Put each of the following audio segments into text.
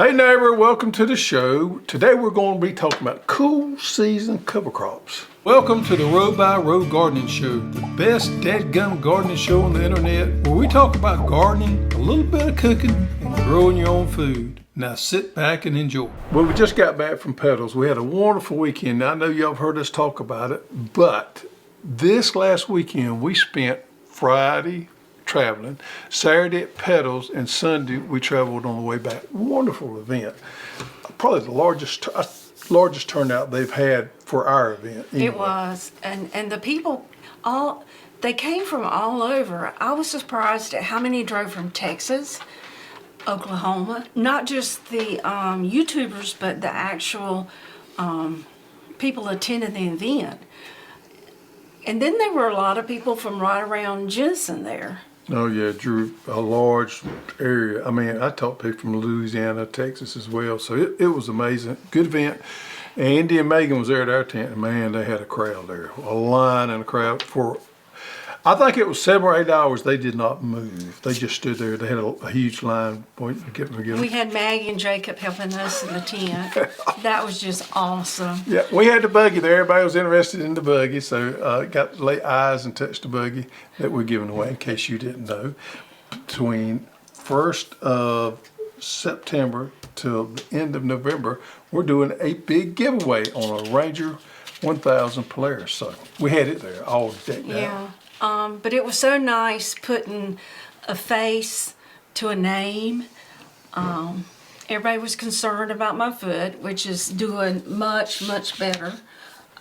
Hey neighbor, welcome to the show. Today we're going to be talking about cool season cover crops. Welcome to the Row by Row Gardening Show, the best dadgum gardening show on the internet, where we talk about gardening, a little bit of cooking, and growing your own food. Now sit back and enjoy. Well, we just got back from Petals. We had a wonderful weekend. Now, I know y'all have heard us talk about it, but this last weekend we spent Friday traveling, Saturday at Petals, and Sunday we traveled on the way back. Wonderful event. Probably the largest turnout they've had for our event. Anyway. It was, and the people they came from all over. I was surprised at how many drove from Texas, Oklahoma, not just the YouTubers, but the actual people attending the event. And then there were a lot of people from right around Jensen there. Oh yeah, drew a large area. I mean, I talked to people from Louisiana, Texas as well. So it was amazing. Good event. Andy and Megan was there at our tent, and man, they had a crowd there. A line and a crowd for, I think it was 7 or 8 hours. They did not move. They just stood there. They had a huge line. We had Maggie and Jacob helping us in the tent. That was just awesome. Yeah, we had the buggy there. Everybody was interested in the buggy, so got to lay eyes and touch the buggy that we're giving away, in case you didn't know. Between 1st of September till the end of November, we're doing a big giveaway on a Ranger 1000 Polaris. So we had it there all decked out. But it was so nice putting a face to a name. Everybody was concerned about my foot, which is doing much, much better.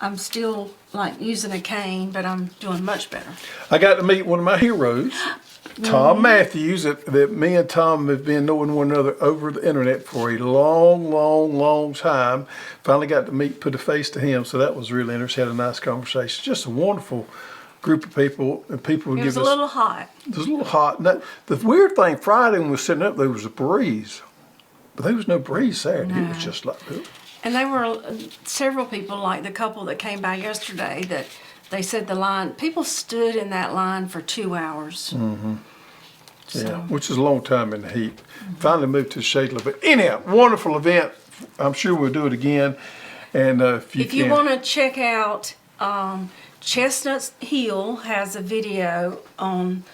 I'm still like using a cane, but I'm doing much better. I got to meet one of my heroes, Tom Matthews, that me and Tom have been knowing one another over the internet for a long time. Finally got to put a face to him, so that was really interesting. Had a nice conversation. Just a wonderful group of people, and people would give us. It was a little hot. It was a little hot. Now, the weird thing, Friday when we were sitting up, there was a breeze, but there was no breeze Saturday. No. It was just like that. And there were several people, like the couple that came by yesterday, that they said the line, people stood in that line for 2 hours. Mm-hmm. So. Yeah, which is a long time in the heat. Mm-hmm. Finally moved to the shade a little bit. Anyhow, wonderful event. I'm sure we'll do it again. And if you want to check out, Chestnut Hill has a video on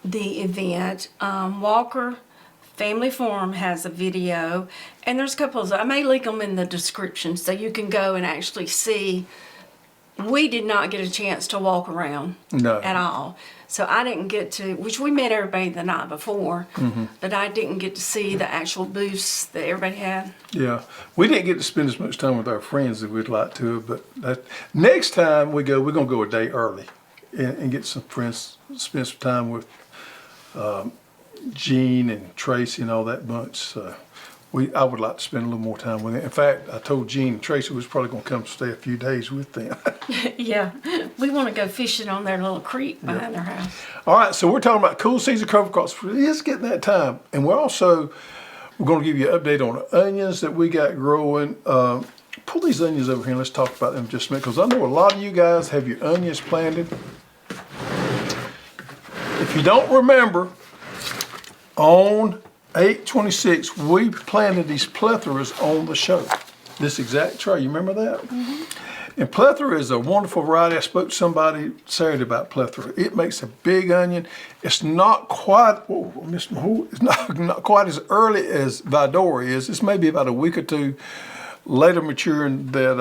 the event. Walker Family Farm has a video, and there's a couple of, I may link them in the description so you can go and actually see. We did not get a chance to walk around at all. So I didn't get to, which we met everybody the night before, but I didn't get to see the actual booths that everybody had. Yeah, we didn't get to spend as much time with our friends as we'd like to, but next time we go, we're going to go a day early and get some friends, spend some time with Gene and Tracy and all that bunch. So I would like to spend a little more time with them. In fact, I told Gene and Tracy was probably going to come stay a few days with them. Yeah, we want to go fishing on their little creek behind their house. All right, so we're talking about cool season cover crops. It's getting that time. And we're going to give you an update on the onions that we got growing. Pull these onions over here and let's talk about them just a minute, because I know a lot of you guys have your onions planted. If you don't remember, on 8/26, we planted these plethoras on the show. This exact tray, you remember that? Mm-hmm. And plethora is a wonderful variety. I spoke to somebody Saturday about plethora. It makes a big onion. It's not quite, it's not quite as early as Vidora is. It's maybe about a week or two later maturing than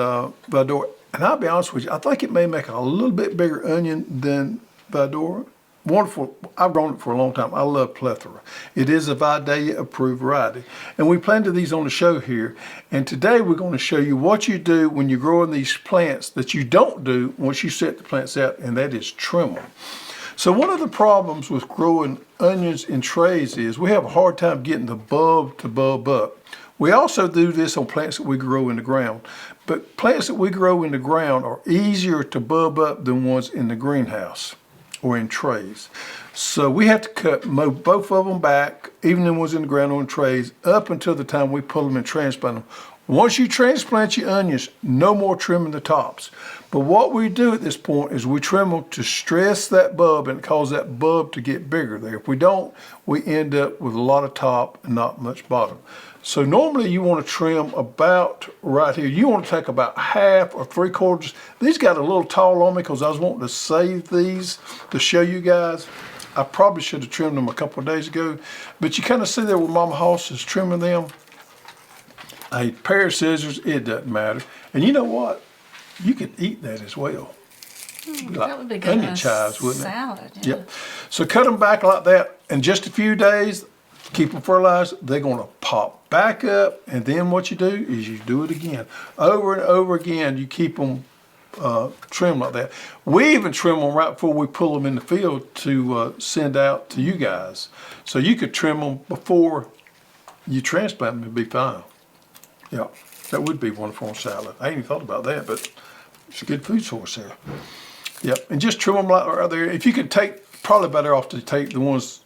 Vidora. And I'll be honest with you, I think it may make a little bit bigger onion than Vidora. Wonderful. I've grown it for a long time. I love plethora. It is a Vidalia approved variety. And we planted these on the show here. And today we're going to show you what you do when you're growing these plants that you don't do once you set the plants out, and that is trim them. So one of the problems with growing onions in trays is we have a hard time getting the bulb to bulb up. We also do this on plants that we grow in the ground. But plants that we grow in the ground are easier to bulb up than ones in the greenhouse or in trays. So we have to mow both of them back, even the ones in the ground or in trays, up until the time we pull them and transplant them. Once you transplant your onions, no more trimming the tops. But what we do at this point is we trim them to stress that bulb and cause that bulb to get bigger there. If we don't, we end up with a lot of top and not much bottom. So normally you want to trim about right here. You want to take about half or 3/4. These got a little tall on me because I was wanting to save these to show you guys. I probably should have trimmed them a couple of days ago, but you kind of see there where Mama Hoss is trimming them. A pair of scissors, it doesn't matter. And you know what? You can eat that as well. That would be good. Onion chives, wouldn't it? Salad. Yeah. Yep. So cut them back like that. In just a few days, keep them fertilized. They're going to pop back up. And then what you do is you do it again. Over and over again, you keep them trimmed like that. We even trim them right before we pull them in the field to send out to you guys. So you could trim them before you transplant them. It'd be fine. Yeah, that would be wonderful on salad. I ain't even thought about that, but it's a good food source there. Yep, and just trim them like right there. If you could take, probably better off to take the ones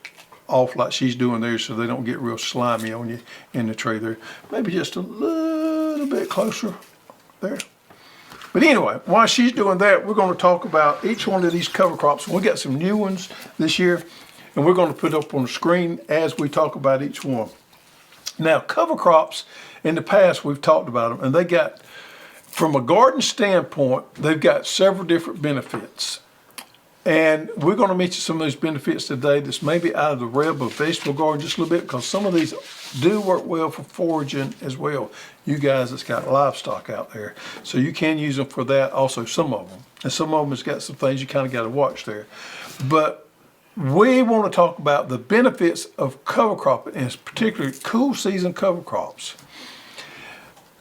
off like she's doing there so they don't get real slimy on you in the tray there. Maybe just a little bit closer there. But anyway, while she's doing that, we're going to talk about each one of these cover crops. We got some new ones this year, and we're going to put up on the screen as we talk about each one. Now, cover crops, in the past, we've talked about them, and they got, from a garden standpoint, they've got several different benefits. And we're going to mention some of those benefits today that's maybe out of the realm of vegetable garden just a little bit, because some of these do work well for foraging as well. You guys that's got livestock out there. So you can use them for that also, some of them. And some of them has got some things you kind of got to watch there. But we want to talk about the benefits of cover cropping, and particularly cool season cover crops.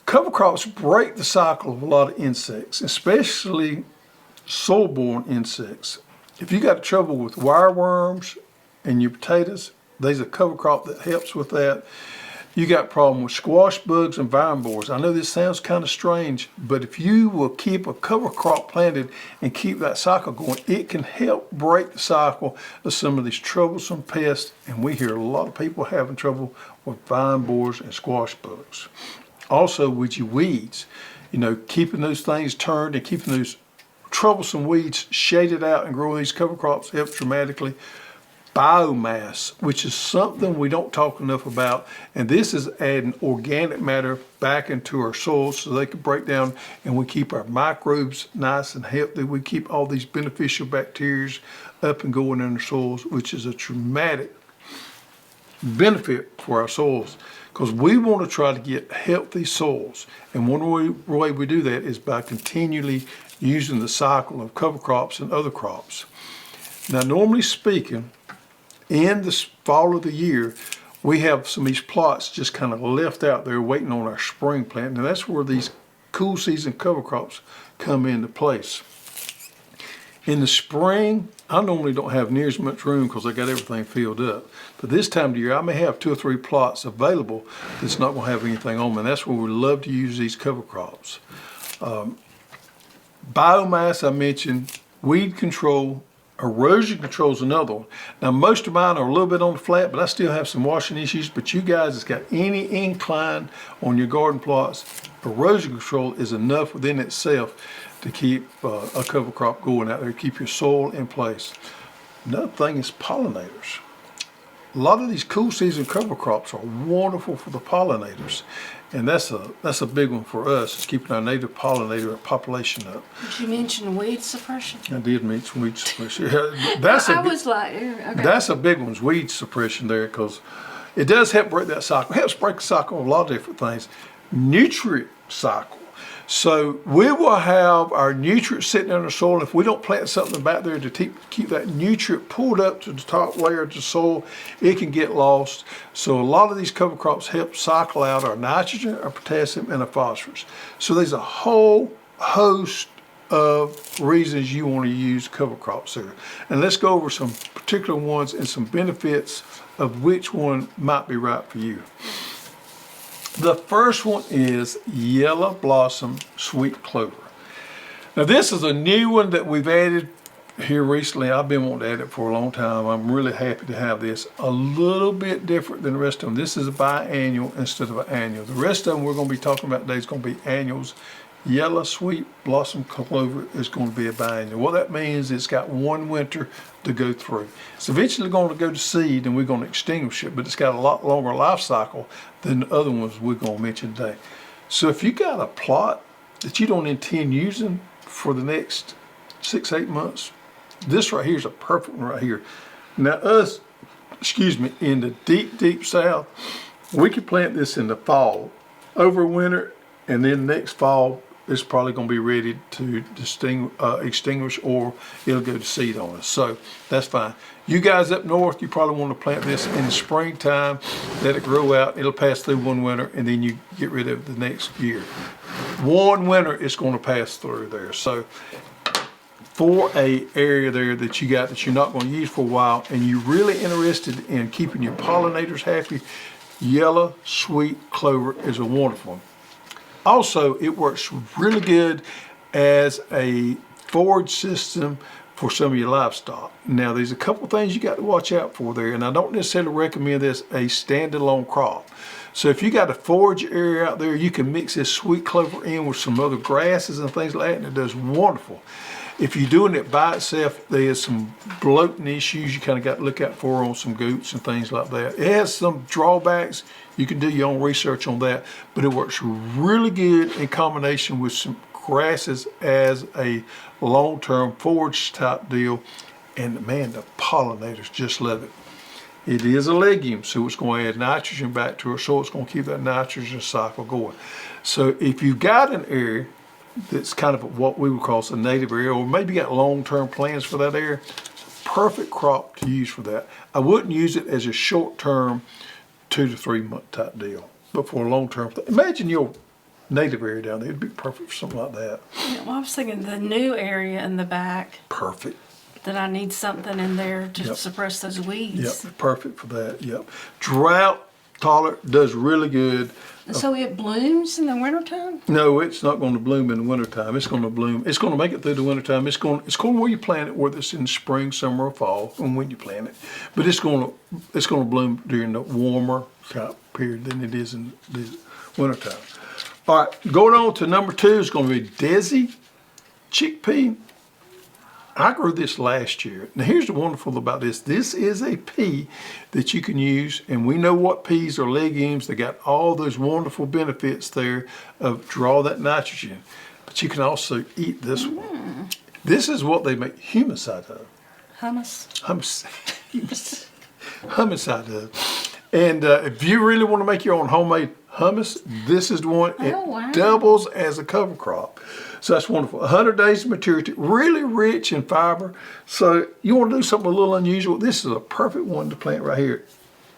Cover crops break the cycle of a lot of insects, especially soil-borne insects. If you got trouble with wireworms in your potatoes, there's a cover crop that helps with that. You got a problem with squash bugs and vine borers. I know this sounds kind of strange, but if you will keep a cover crop planted and keep that cycle going, it can help break the cycle of some of these troublesome pests. And we hear a lot of people having trouble with vine borers and squash bugs. Also with your weeds, you know, keeping those things turned and keeping those troublesome weeds shaded out and growing these cover crops helps dramatically. Biomass, which is something we don't talk enough about, and this is adding organic matter back into our soils so they can break down and we keep our microbes nice and healthy. We keep all these beneficial bacteria up and going in our soils, which is a dramatic benefit for our soils, because we want to try to get healthy soils, and one way we do that is by continually using the cycle of cover crops and other crops. Now, normally speaking, in the fall of the year, we have some of these plots just kind of left out there waiting on our spring plant. Now that's where these cool season cover crops come into place. In the spring, I normally don't have near as much room because I got everything filled up. But this time of the year, I may have 2 or 3 plots available that's not going to have anything on them. And that's where we love to use these cover crops. Biomass, I mentioned, weed control, erosion control is another one. Now, most of mine are a little bit on the flat, but I still have some washing issues. But you guys that's got any incline on your garden plots, erosion control is enough within itself to keep a cover crop going out there, keep your soil in place. Another thing is pollinators. A lot of these cool season cover crops are wonderful for the pollinators. And that's a big one for us, is keeping our native pollinator population up. Did you mention weed suppression? I did mention weed suppression. Okay. That's a big one, is weed suppression there, because it does help break that cycle. It helps break the cycle of a lot of different things. Nutrient cycle. So we will have our nutrients sitting in the soil. If we don't plant something back there to keep that nutrient pulled up to the top layer of the soil, it can get lost. So a lot of these cover crops help cycle out our nitrogen, our potassium, and our phosphorus. So there's a whole host of reasons you want to use cover crops there. And let's go over some particular ones and some benefits of which one might be right for you. The first one is yellow blossom sweet clover. Now this is a new one that we've added here recently. I've been wanting to add it for a long time. I'm really happy to have this. A little bit different than the rest of them. This is a biannual instead of an annual. The rest of them we're going to be talking about today is going to be annuals. Yellow Sweet Blossom Clover is going to be a biannual. What that means, it's got one winter to go through. It's eventually going to go to seed and we're going to extinguish it, but it's got a lot longer life cycle than the other ones we're going to mention today. So if you got a plot that you don't intend using for the next 6-8 months, this right here is a perfect one right here. Now us, in the deep south, we could plant this in the fall, over winter, and then next fall, it's probably going to be ready to extinguish, or it'll go to seed on us. So that's fine. You guys up north, you probably want to plant this in the springtime, let it grow out. It'll pass through one winter, and then you get rid of it the next year. One winter, it's going to pass through there. So for a area there that you got that you're not going to use for a while, and you're really interested in keeping your pollinators happy, Yellow Sweet Clover is a wonderful one. Also, it works really good as a forage system for some of your livestock. Now, there's a couple things you got to watch out for there, and I don't necessarily recommend this a standalone crop. So if you got a forage area out there, you can mix this sweet clover in with some other grasses and things like that, and it does wonderful. If you're doing it by itself, there's some bloating issues you kind of got to look out for on some goats and things like that. It has some drawbacks. You can do your own research on that, but it works really good in combination with some grasses as a long-term forage type deal. And man, the pollinators just love it. It is a legume, so it's going to add nitrogen back to it, so it's going to keep that nitrogen cycle going. So if you've got an area that's kind of what we would call a native area, or maybe got long-term plans for that area, it's a perfect crop to use for that. I wouldn't use it as a short-term 2 to 3 month type deal, but for a long-term, imagine your native area down there, it'd be perfect for something like that. Yeah, well, I was thinking the new area in the back, Perfect. that I need something in there to suppress those weeds. Yep, perfect for that, yep. Drought tolerant, does really good. So it blooms in the wintertime? No, it's not going to bloom in the wintertime. It's going to bloom. It's going to make it through the wintertime. It's going where you plant it, whether it's in spring, summer, or fall, and when you plant it. But it's going to bloom during the warmer type period than it is in the wintertime. All right, going on to number 2 is going to be Desi Chickpea. I grew this last year. Now here's the wonderful about this. This is a pea that you can use, and we know what peas are legumes. They got all those wonderful benefits there of draw that nitrogen. But you can also eat this one. This is what they make hummus out of. Hummus? Hummus out of. And if you really want to make your own homemade hummus, this is the one. It doubles as a cover crop. So that's wonderful. 100 days of maturity, really rich in fiber. So you want to do something a little unusual, this is a perfect one to plant right here.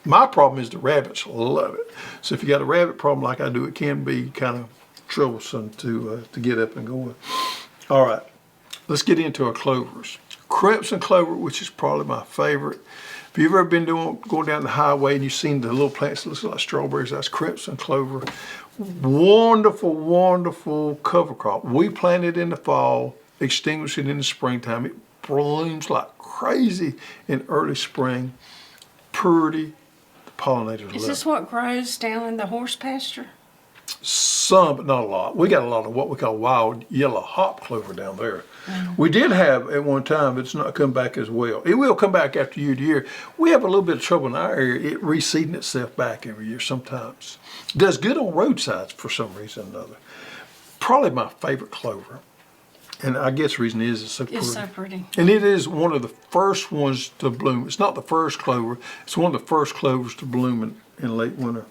My problem is the rabbits love it. So if you got a rabbit problem like I do, it can be kind of troublesome to get up and going. All right, let's get into our clovers. Crimson clover, which is probably my favorite. If you've ever been going down the highway and you've seen the little plants that look like strawberries, that's crimson clover. Wonderful, wonderful cover crop. We plant it in the fall, extinguish it in the springtime. It blooms like crazy in early spring. Pretty. The pollinators love it. Is this what grows down in the horse pasture? Some, but not a lot. We got a lot of what we call wild yellow hop clover down there. We did have at one time, but it's not come back as well. It will come back after year to year. We have a little bit of trouble in our area, it reseeding itself back every year sometimes. It does good on roadsides for some reason or another. Probably my favorite clover. And I guess the reason is it's so pretty. It's so pretty. And it is one of the first ones to bloom. It's not the first clover, it's one of the first clovers to bloom in late winter.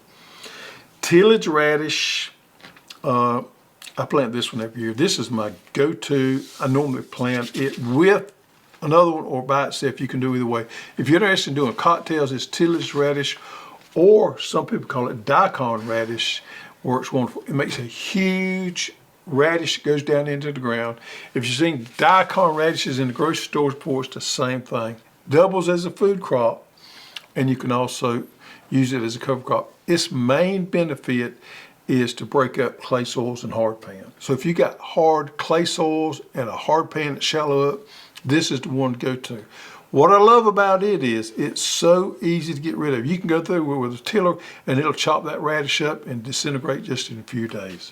Tillage Radish, I plant this one every year. This is my go-to. I normally plant it with another one or by itself. You can do either way. If you're interested in doing cocktails, it's Tillage Radish, or some people call it daikon radish. Works wonderful. It makes a huge radish that goes down into the ground. If you've seen daikon radishes in the grocery stores before, it's the same thing. Doubles as a food crop, and you can also use it as a cover crop. Its main benefit is to break up clay soils and hard pan. So if you got hard clay soils and a hard pan that's shallow up, this is the one to go to. What I love about it is it's so easy to get rid of. You can go through with a tiller and it'll chop that radish up and disintegrate just in a few days.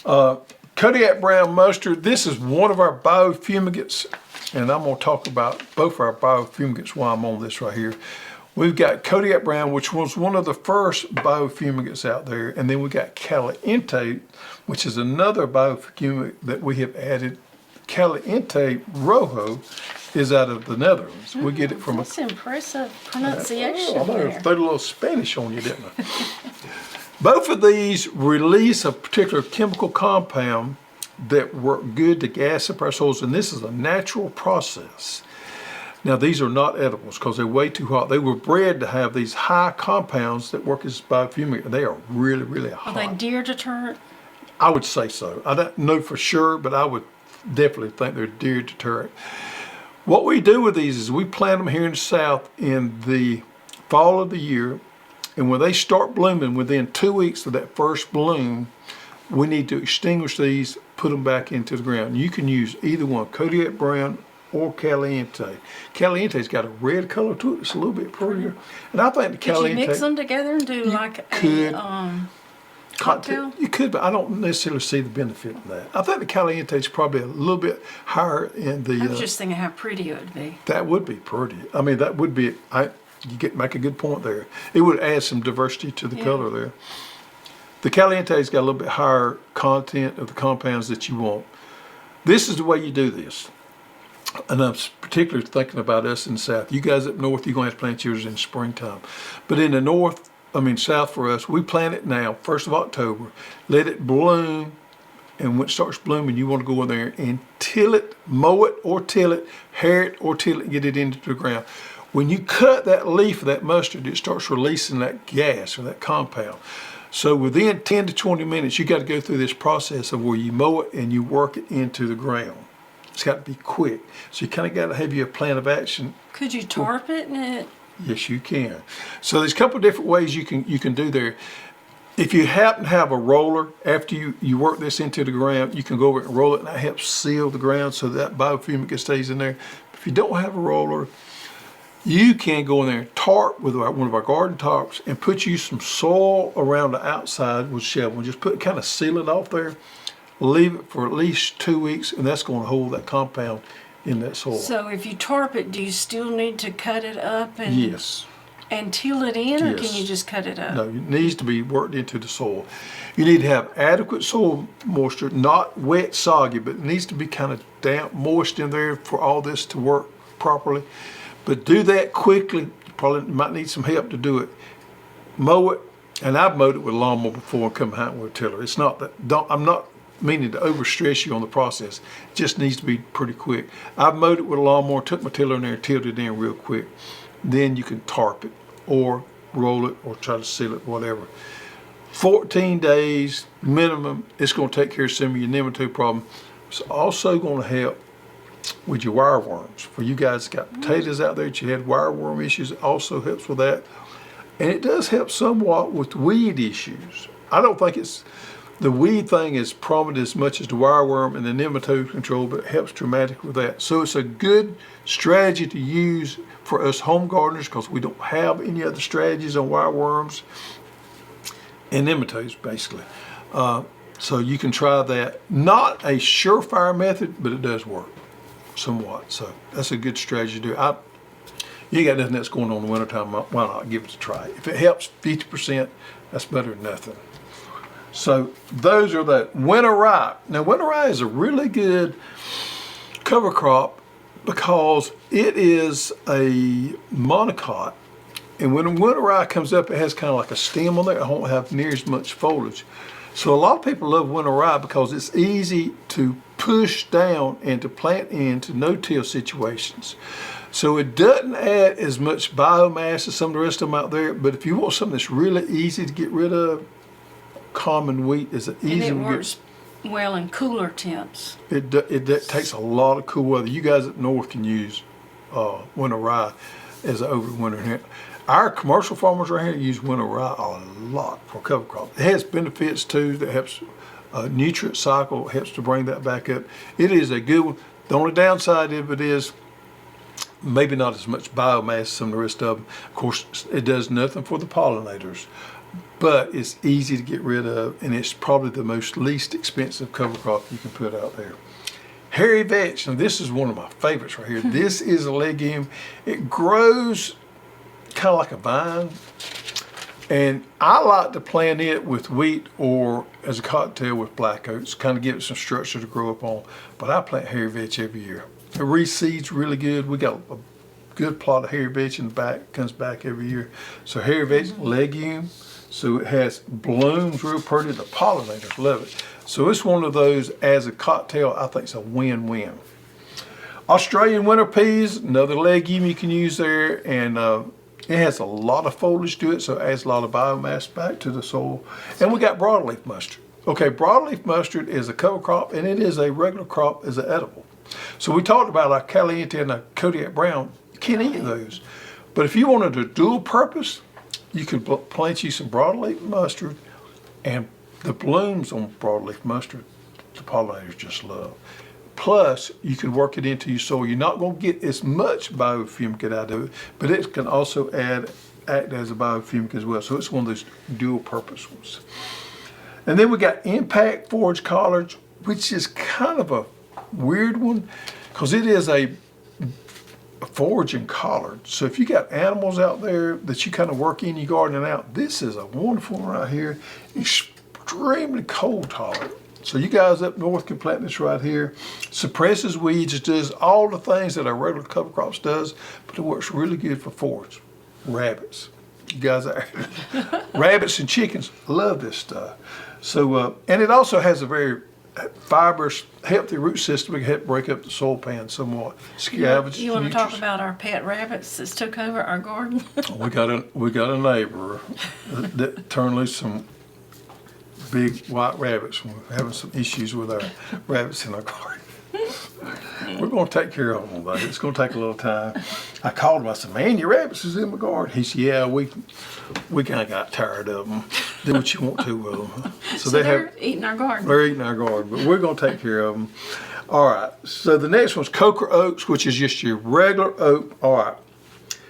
Kodiak brown mustard, this is one of our biofumigates, and I'm going to talk about both our biofumigates while I'm on this right here. We've got Kodiak brown, which was one of the first biofumigates out there, and then we got Caliente, which is another biofumigate that we have added. Caliente Rojo is out of the Netherlands. We get it from That's impressive pronunciation. I might there. have thrown a little Spanish on you, didn't I? Both of these release a particular chemical compound that work good to gas up our soils, and this is a natural process. Now, these are not edibles because they're way too hot. They were bred to have these high compounds that work as biofumigant, and they are really, really hot. Are they deer deterrent? I would say so. I don't know for sure, but I would definitely think they're deer deterrent. What we do with these is we plant them here in the South in the fall of the year, and when they start blooming, within 2 weeks of that first bloom, we need to extinguish these, put them back into the ground. You can use either one, Kodiak brown or Caliente. Caliente's got a red color to it. It's a little bit prettier. And I think the Could Caliente... you mix them together and do like could. a cocktail? You could, but I don't necessarily see the benefit in that. I think the Caliente is probably a little bit higher in the... I was just thinking how pretty it would be. That would be pretty. I mean, that would be... make a good point there. It would add some diversity to the color there. The Caliente's got a little bit higher content of the compounds that you want. This is the way you do this. And I'm particularly thinking about us in the South. You guys up north, you're going to have to plant yours in springtime. But in the South for us, we plant it now, 1st of October, let it bloom, and when it starts blooming, you want to go in there and till it, mow it or till it, hair it or till it, and get it into the ground. When you cut that leaf of that mustard, it starts releasing that gas or that compound. So within 10 to 20 minutes, you got to go through this process of where you mow it and you work it into the ground. It's got to be quick. So you kind of got to have your plan of action. Could you tarp it and it? Yes, you can. So there's a couple of different ways you can do there. If you happen to have a roller, after you work this into the ground, you can go over and roll it, and that helps seal the ground so that biofumigant stays in there. If you don't have a roller, you can go in there and tarp with one of our garden tarps and put you some soil around the outside with shovel. Just kind of seal it off there. Leave it for at least 2 weeks, and that's going to hold that compound in that soil. So if you tarp it, do you still need to cut it up and Yes. and till it in, or Yes. can you just cut it up? No, it needs to be worked into the soil. You need to have adequate soil moisture, not wet, soggy, but it needs to be kind of damp, moist in there for all this to work properly. But do that quickly. You probably might need some help to do it. Mow it, and I've mowed it with a lawnmower before and come hunting with a tiller. It's not that, I'm not meaning to overstress you on the process. It just needs to be pretty quick. I've mowed it with a lawnmower, took my tiller in there and tilled it in real quick. Then you can tarp it or roll it or try to seal it, whatever. 14 days minimum, it's going to take care of some of your nematode problem. It's also going to help with your wireworms. For you guys that got potatoes out there that you had wireworm issues, it also helps with that. And it does help somewhat with weed issues. I don't think the weed thing is prominent as much as the wireworm and the nematode control, but it helps dramatically with that. So it's a good strategy to use for us home gardeners because we don't have any other strategies on wireworms and nematodes, basically. So you can try that. Not a surefire method, but it does work somewhat. So that's a good strategy to do. You got nothing that's going on in the wintertime, why not give it a try? If it helps 50%, that's better than nothing. So those are the winter rye. Now winter rye is a really good cover crop because it is a monocot. And when winter rye comes up, it has kind of like a stem on there. It won't have near as much foliage. So a lot of people love winter rye because it's easy to push down and to plant into no-till situations. So it doesn't add as much biomass as some of the rest of them out there, but if you want something that's really easy to get rid of, common wheat is an easy And it one to works well in cooler temps. It takes a lot of cool weather. You guys up north can use winter rye as an overwinter here. Our commercial farmers right here use winter rye a lot for cover crop. It has benefits too that helps nutrient cycle, helps to bring that back up. It is a good one. The only downside of it is maybe not as much biomass as some of the rest of them. Of course, it does nothing for the pollinators, but it's easy to get rid of, and it's probably the most least expensive cover crop you can put out there. Hairy vetch, and this is one of my favorites right here. This is a legume. It grows kind of like a vine, and I like to plant it with wheat or as a cocktail with black oats, kind of give it some structure to grow up on. But I plant hairy vetch every year. It reseeds really good. We got a good plot of hairy vetch in the back, comes back every year. So hairy vetch, legume, so it has blooms real pretty. The pollinators love it. So it's one of those as a cocktail, I think it's a win-win. Australian winter peas, another legume you can use there, and it has a lot of foliage to it, so it adds a lot of biomass back to the soil. And we got broadleaf mustard. Okay, broadleaf mustard is a cover crop, and it is a regular crop as an edible. So we talked about our Caliente and our Kodiak brown. You can't eat those. But if you wanted a dual purpose, you could plant you some broadleaf mustard, and the blooms on broadleaf mustard, the pollinators just love. Plus, you can work it into your soil. You're not going to get as much biofumicate out of it, but it can also act as a biofumicate as well. So it's one of those dual purpose ones. And then we got impact forage collards, which is kind of a weird one because it is a foraging collard. So if you got animals out there that you kind of work in your garden and out, this is a wonderful one right here. Extremely cold tolerant. So you guys up north can plant this right here. Suppresses weeds, it does all the things that our regular cover crops does, but it works really good for forage. Rabbits. You guys are rabbits and chickens love this stuff. So and it also has a very fibrous, healthy root system. It can help break up the soil pan somewhat. Scavenge. You want to talk about our pet rabbits that took over our garden? we got a neighbor that turned loose some big white rabbits. We're having some issues with our rabbits in our garden. We're going to take care of them, buddy. It's going to take a little time. I called him. I said, "Man, your rabbits is in my garden." He said, "Yeah, we kind of got tired of them. Do what you want to with them." So they're eating our garden. They're eating our garden, but we're going to take care of them. All right. So the next one's Coker oats, which is just your regular oat. All right.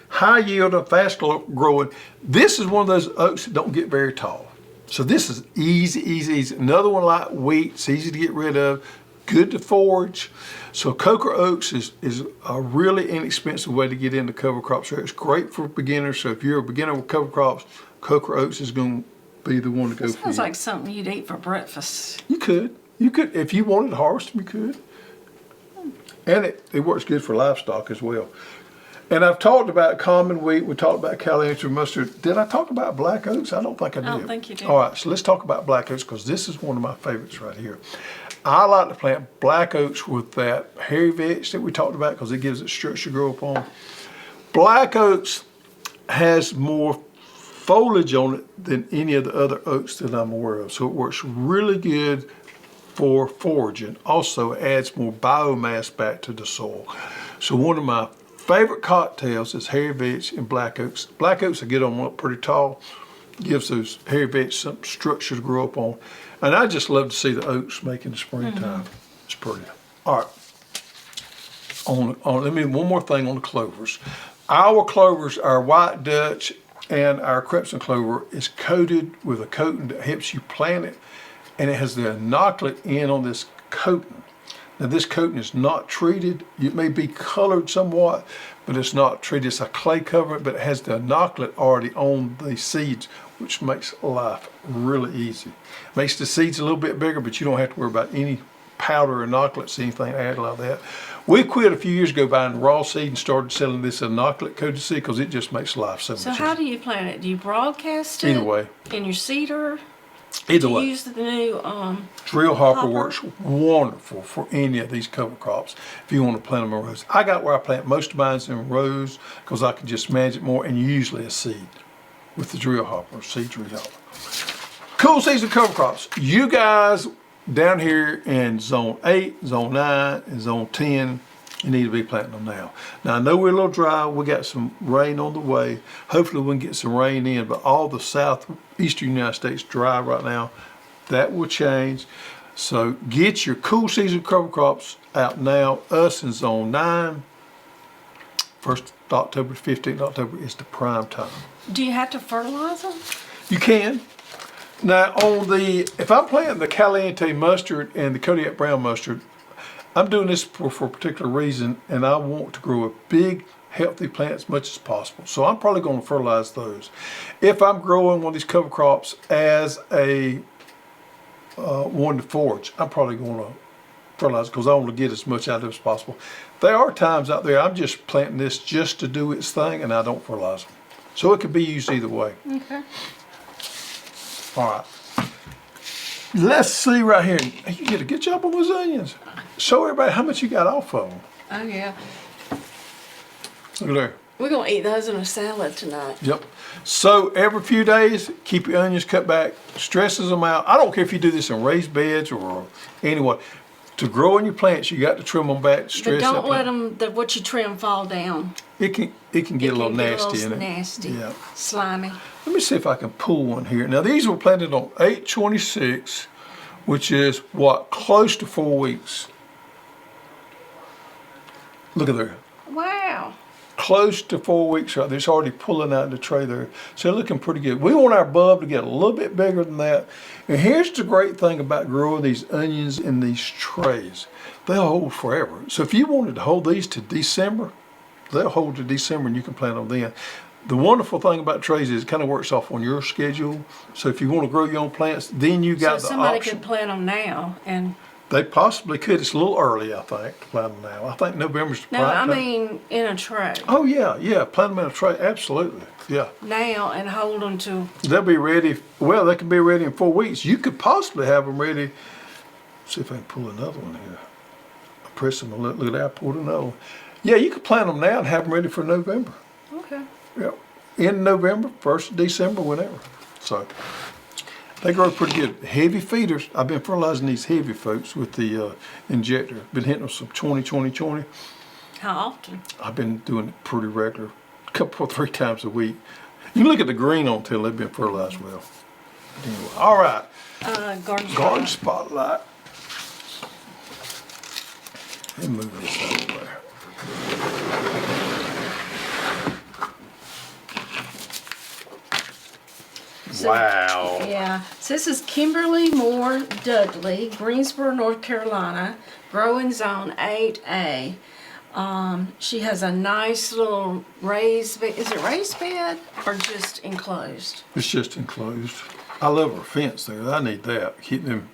High yielding, fast growing. This is one of those oats that don't get very tall. So this is easy. Another one like wheat. It's easy to get rid of. Good to forage. So Coker oats is a really inexpensive way to get into cover crops. So it's great for beginners. So if you're a beginner with cover crops, Coker oats is going to be the one to go for you. Sounds like something you'd eat for breakfast. You could. If you wanted to harvest them, you could. And it works good for livestock as well. And I've talked about common wheat. We talked about Caliente mustard. Did I talk about black oats? I don't think I did. I don't think you did. All right, so let's talk about black oats because this is one of my favorites right here. I like to plant black oats with that hairy vetch that we talked about because it gives it structure to grow up on. Black oats has more foliage on it than any of the other oats that I'm aware of. So it works really good for foraging. Also adds more biomass back to the soil. So one of my favorite cocktails is hairy vetch and black oats. Black oats will get them up pretty tall, gives those hairy vetch some structure to grow up on. And I just love to see the oats making the springtime. It's pretty. All right. Let me one more thing on the clovers. Our clovers, our white Dutch and our crimson clover is coated with a coating that helps you plant it, and it has the inoculant in on this coating. Now this coating is not treated. It may be colored somewhat, but it's not treated. It's a clay cover, but it has the inoculant already on the seeds, which makes life really easy. Makes the seeds a little bit bigger, but you don't have to worry about any powder or inoculants, anything added like that. We quit a few years ago buying raw seed and started selling this inoculant coated seed because it just makes life so much easier. So how do you plant it? Do you broadcast it? Either way. In your seeder? Either way. Use the new drill hopper works wonderful for any of these cover crops if you want to plant them in rows. I got where I plant most of mine in rows because I can just manage it more, and usually a seed with the drill hopper, seed drill hopper. Cool season cover crops. You guys down here in zone 8, zone 9, and zone 10, you need to be planting them now. Now I know we're a little dry. We got some rain on the way. Hopefully we can get some rain in, but all the southeastern United States dry right now. That will change. So get your cool season cover crops out now. Us in zone 9. 1st October to 15th October is the prime time. Do you have to fertilize them? You can. Now if I'm planting the Caliente mustard and the Kodiak brown mustard, I'm doing this for a particular reason, and I want to grow a big, healthy plant as much as possible. So I'm probably going to fertilize those. If I'm growing one of these cover crops as a one to forage, I'm probably going to fertilize because I want to get as much out of it as possible. There are times out there I'm just planting this just to do its thing, and I don't fertilize them. So it could be used either way. Okay. All right. Let's see right here. You did a good job on those onions. Show everybody how much you got off of them. Oh, yeah. Look there. We're going to eat those in a salad tonight. Yep. So every few days, keep your onions cut back, stresses them out. I don't care if you do this in raised beds or anyway. To grow in your plants, you got to trim them back, But stress don't up. let them, what you trim fall down. It can get a little nasty in it. Nasty, Yeah. slimy. Let me see if I can pull one here. Now these were planted on 8/26, which is what, close to 4 weeks. Look at there. Wow. Close to 4 weeks right there. It's already pulling out the tray there. So they're looking pretty good. We want our bulb to get a little bit bigger than that. And here's the great thing about growing these onions in these trays. They'll hold forever. So if you wanted to hold these to December, they'll hold to December and you can plant them then. The wonderful thing about trays is it kind of works off on your schedule. So if you want to grow your own plants, then you got So the somebody option. could plant them now and... They possibly could. It's a little early, I think, to plant them now. I think November's the No, prime I time. mean in a tray. Oh yeah, plant them in a tray, absolutely, yeah. Now and hold them to... They'll be ready, well, they can be ready in 4 weeks. You could possibly have them ready, see if I can pull another one here. I press them, look at that, I pulled another one. Yeah, you could plant them now and have them ready for November. Okay. Yeah, in November, 1st of December, whenever. So, they grow pretty good. Heavy feeders, I've been fertilizing these heavy folks with the injector. Been hitting them some 20. How often? I've been doing it pretty regular, a couple or 3 times a week. You can look at the green on till they've been fertilized well. Anyway, all right, garden spotlight. Let me move this out of the way. Wow. Yeah. So this is Kimberly Moore-Dudley, Greensboro, North Carolina, growing zone 8A. She has a nice little raised bed. Is it raised bed or just enclosed? It's just enclosed. I love her fence there. I need that. Keep them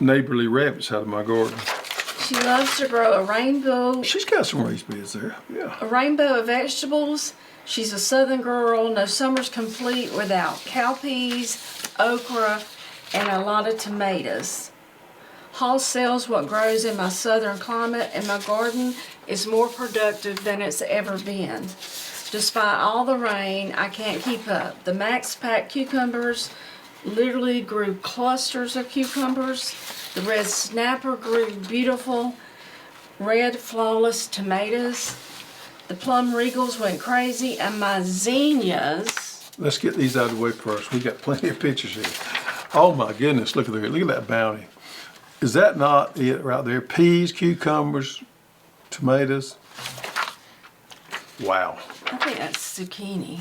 neighborly rabbits out of my garden. She loves to grow a rainbow She's got some raised beds there. Yeah. of vegetables. She's a southern girl. No summer's complete without cowpeas, okra, and a lot of tomatoes. Hall sells what grows in my southern climate, and my garden is more productive than it's ever been. Despite all the rain, I can't keep up. The Max Pack cucumbers literally grew clusters of cucumbers. The red snapper grew beautiful red flawless tomatoes. The plum regals went crazy, and my zinnias. Let's get these out of the way first. We got plenty of pictures here. Oh my goodness, look at there. Look at that bounty. Is that not it right there? Peas, cucumbers, tomatoes. Wow. I think that's zucchini.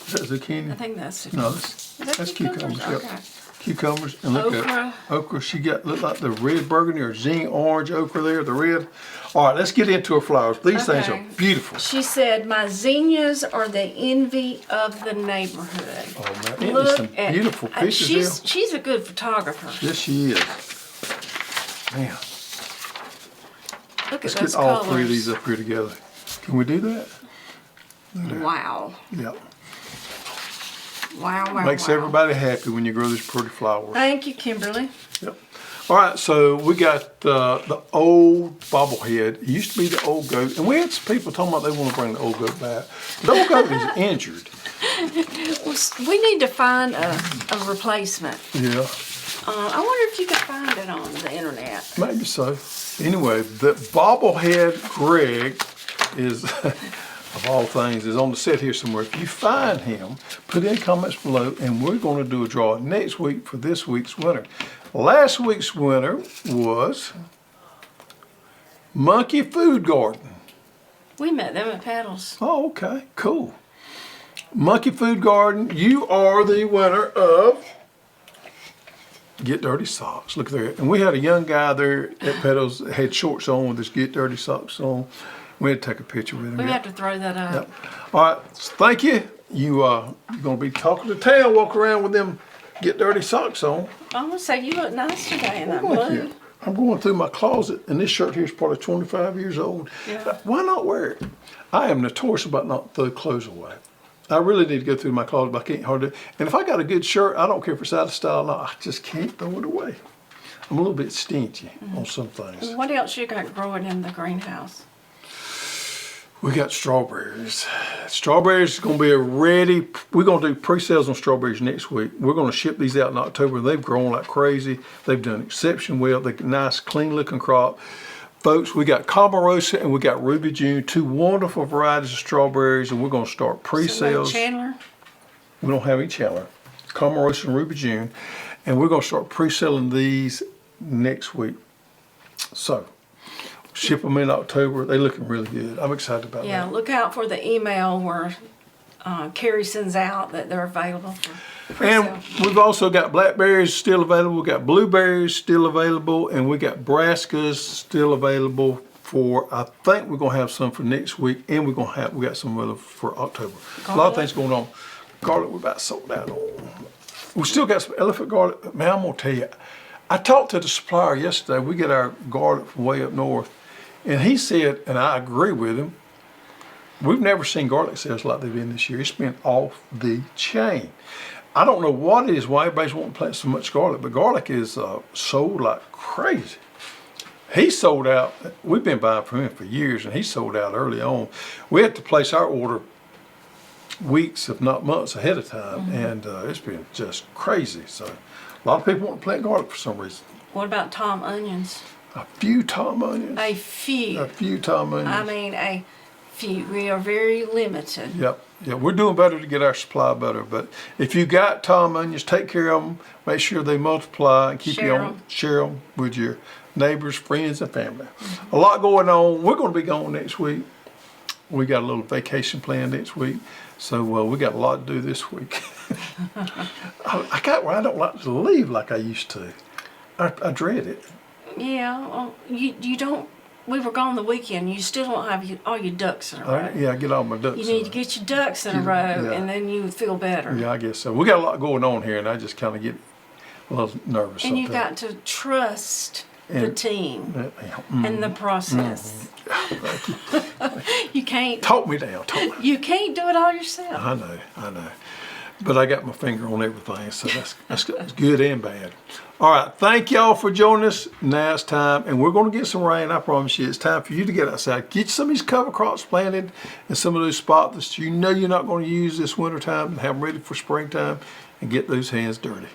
Is that zucchini? I think that's zucchini. No, Is that that's cucumbers. Yep. Okay. Cucumbers, and look Okra. at okra. She got, look like the red burgundy or zinc orange okra there, the red. All right, let's get into her flowers. These things are Okay. beautiful. She said, my zinnias are the envy of the neighborhood. Oh man, ain't there some beautiful pictures here? She's a good photographer. Yes, she is. Man, Look let's at get those all colors. 3 of these up here together. Can we do that? Wow. Yep. Wow, wow, Makes wow. everybody happy when you grow these pretty flowers. Thank you, Kimberly. Yep. All right, so we got the old bobblehead. It used to be the old goat, and we had some people talking about they want to bring the old goat back. The old goat is injured. We need to find a replacement. Yeah, I wonder if you can find it on the internet. maybe so. Anyway, the bobblehead Greg is of all things, is on the set here somewhere. If you find him, put in comments below, and we're going to do a draw next week for this week's winner. Last week's winner was monkeyfoodgarden. We met them at Petals. Oh, okay, cool. monkeyfoodgarden, you are the winner of Get Dirty Socks. Look there. And we had a young guy there at Petals that had shorts on with his Get Dirty Socks on. We had to take a picture with him. We have to throw that up. Yep. All right, thank you. You're going to be talking to town, walk around with them Get Dirty Socks on. I'm going to say you look nice today in that Thank blue. you. I'm going through my closet, and this shirt here is probably 25 years old. Yeah. Why not wear it? I am notorious about not throwing clothes away. I really need to go through my closet, but I can't hardly. And if I got a good shirt, I don't care if it's out of style or not, I just can't throw it away. I'm a little bit stingy on some things. What else you got growing in the greenhouse? We got strawberries. Strawberries is going to be ready. We're going to do pre-sales on strawberries next week. We're going to ship these out in October. They've grown like crazy. They've done exceptionally well. They're a nice, clean-looking crop. Folks, we got Camarosa and we got Ruby June, two wonderful varieties of strawberries, and we're going to start pre-sales. Chandler? We don't have any Chandler. Camarosa and Ruby June, and we're going to start pre-selling these next week. So, ship them in October. They're looking really good. I'm excited about Yeah, that. look out for the email where Carrie sends out that they're available for And pre-sale. we've also got blackberries still available. We got blueberries still available, and we got brassicas still available for. I think we're gonna have some for next week, and we got some available for October. A lot of things going on. Garlic we about sold out on. We still got some elephant garlic. Man, I'm gonna tell you, I talked to the supplier yesterday. We get our garlic from way up north, and he said, and I agree with him, we've never seen garlic sales like they've been this year. It's been off the chain. I don't know what it is, why everybody's wanting to plant so much garlic, but garlic is sold like crazy. He sold out. We've been buying from him for years, and he sold out early on. We had to place our order weeks, if not months ahead of time, and it's been just crazy. So a lot of people want to plant garlic for some reason. What about tom onions? A few tom onions. A few. A few tom onions. I mean, a few. We are very limited. Yep. Yeah, we're doing better to get our supply better. But if you got tom onions, take care of them. Make sure they multiply and keep Share you on. 'em. Share them with your neighbors, friends, and family. A lot going on. We're going to be gone next week. We got a little vacation planned next week, so we got a lot to do this week. I got where I don't like to leave like I used to. I dread it. Yeah, well, you don't. We were gone the weekend. You still don't have all your ducks in a row. I get all my ducks. You in need to a- get your ducks in a row, Yeah. and then you would feel better. Yeah, I guess so. We got a lot going on here, and I just kind of get a little nervous. And you sometimes. got to trust the And- team Yeah. and the process. You can't. Talk me down. You can't do it all yourself. I know. But I got my finger on everything, so that's good and bad. All right, thank y'all for joining us. Now it's time, and we're going to get some rain, I promise you. It's time for you to get outside. Get some of these cover crops planted in some of those spots that you know you're not going to use this winter time, and have them ready for springtime, and get those hands dirty.